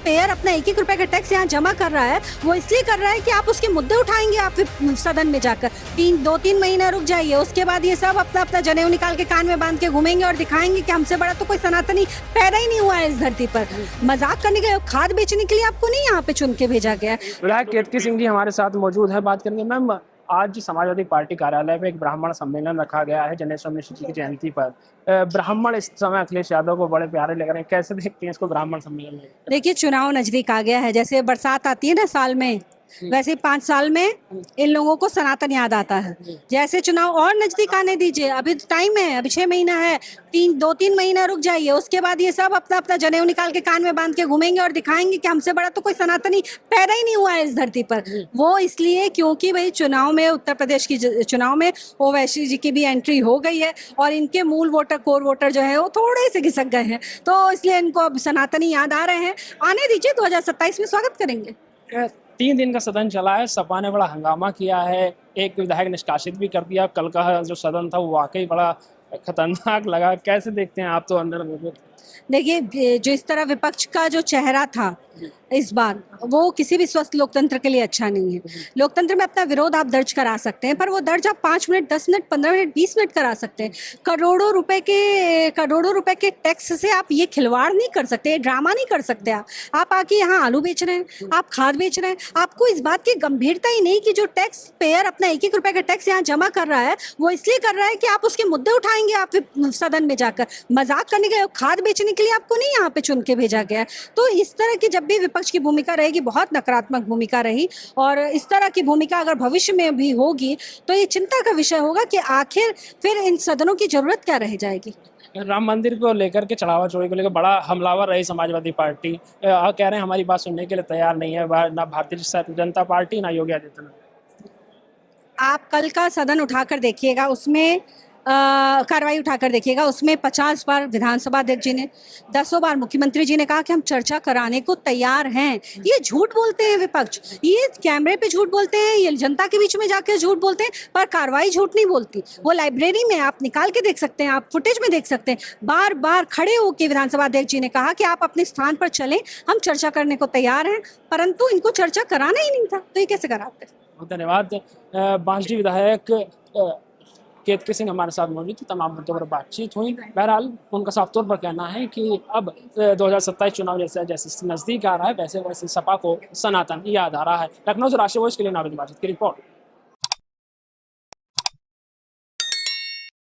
Pair अपना 1-1 रुपए का टैक्स यहाँ जमा कर रहा है, वो इसलिए कर रहा है कि आप उसके मुद्दे उठाएंगे आप सदन में जाकर 2-3 महीना रुक जाइए, उसके बाद ये सब अपना अपना जनेऊ निकाल के कान में बांध के घूमेंगे और दिखाएंगे कि हमसे बड़ा तो कोई सनातनी पैदा ही नहीं हुआ है इस धरती पर। मजाक करने के लिए, खाद बेचने के लिए आपको नहीं यहाँ पे चुन के भेजा गया। विधायक केतकी सिंह जी हमारे साथ मौजूद है, बात करेंगे। मैम, आज समाजवादी पार्टी कार्यालय में एक ब्राह्मण सम्मेलन रखा गया है जनेश्वर मिश्र जी की जयंती पर। ब्राह्मण इस समय अखिलेश यादव को बड़े प्यारे लग रहे हैं, कैसे देखते हैं इसको ब्राह्मण सम्मेलन में? देखिए, चुनाव नजदीक आ गया है, जैसे बरसात आती है ना साल में, वैसे 5 साल में इन लोगों को सनातन याद आता है। जैसे चुनाव और नजदीक आने दीजिए, अभी टाइम है, अभी 6 महीना है, 2-3 महीना रुक जाइए, उसके बाद ये सब अपना अपना जनेऊ निकाल के कान में बांध के घूमेंगे और दिखाएंगे कि हमसे बड़ा तो कोई सनातनी पैदा ही नहीं हुआ है इस धरती पर। वो इसलिए क्योंकि भाई चुनाव में, उत्तर प्रदेश की चुनाव में ओवैसी जी की भी एंट्री हो गई है और इनके मूल वोटर, कोर वोटर जो है वो थोड़े से घिसक गए हैं, तो इसलिए इनको अब सनातनी याद आ रहे हैं। आने दीजिए, 2027 में स्वागत करेंगे। 3 दिन का सदन चला है, सपा ने बड़ा हंगामा किया है, एक विधायक निष्कासित भी कर दिया। कल का जो सदन था वो वाकई बड़ा खतरनाक लगा, कैसे देखते हैं आप? तो अंदर देखिए, जो इस तरह विपक्ष का जो चेहरा था इस बार, वो किसी भी स्वस्थ लोकतंत्र के लिए अच्छा नहीं है। लोकतंत्र में अपना विरोध आप दर्ज करा सकते हैं, पर वो दर्ज आप 5 मिनट, 10 मिनट, 15 मिनट, 20 मिनट करा सकते हैं। करोड़ों रुपए के टैक्स से आप ये खिलवाड़ नहीं कर सकते, ड्रामा नहीं कर सकते। आप आके यहाँ आलू बेच रहे हैं, आप खाद बेच रहे हैं, आपको इस बात की गंभीरता ही नहीं कि जो टैक्स पेयर अपना 1-1 रुपए का टैक्स यहाँ जमा कर रहा है, वो इसलिए कर रहा है कि आप उसके मुद्दे उठाएंगे आप सदन में जाकर। मजाक करने के लिए, खाद बेचने के लिए आपको नहीं यहाँ पे चुन के भेजा गया। तो इस तरह की जब भी विपक्ष की भूमिका रहेगी, बहुत नकारात्मक भूमिका रही, और इस तरह की भूमिका अगर भविष्य में भी होगी तो ये चिंता का विषय होगा कि आखिर फिर इन सदनों की जरूरत क्या रह जाएगी। राम मंदिर को लेकर के, चढ़ावा चोरी को लेकर बड़ा हमलावर रही समाजवादी पार्टी। कह रहे हैं हमारी बात सुनने के लिए तैयार नहीं है ना भारतीय जनता पार्टी ना योगी आदित्यनाथ। आप कल का सदन उठाकर देखिएगा, उसमें कार्रवाई उठाकर देखिएगा, उसमें 50 बार विधानसभा अध्यक्ष जी ने, 10 बार मुख्यमंत्री जी ने कहा कि हम चर्चा कराने को तैयार हैं। ये झूठ बोलते हैं विपक्ष, ये कैमरे पे झूठ बोलते हैं, ये जनता के बीच में जाकर झूठ बोलते हैं, पर कार्रवाई झूठ नहीं बोलती। वो लाइब्रेरी में आप निकाल के देख सकते हैं, आप फुटेज में देख सकते हैं, बार बार खड़े होकर विधानसभा अध्यक्ष जी ने कहा कि आप अपने स्थान पर चलें, हम चर्चा करने को तैयार हैं, परंतु इनको चर्चा कराना ही नहीं था, तो ये कैसे कराते? धन्यवाद। बांसडी विधायक केतकी सिंह हमारे साथ मौजूद थे, तमाम मुद्दों पर बातचीत हुई। बहरहाल उनका साफ तौर पर कहना है कि अब 2027 चुनाव जैसे जैसे नजदीक आ रहा है, वैसे वैसे सपा को सनातन याद आ रहा है। लखनऊ से राष्ट्रीय वॉइस के लिए नाविद माजिद की रिपोर्ट।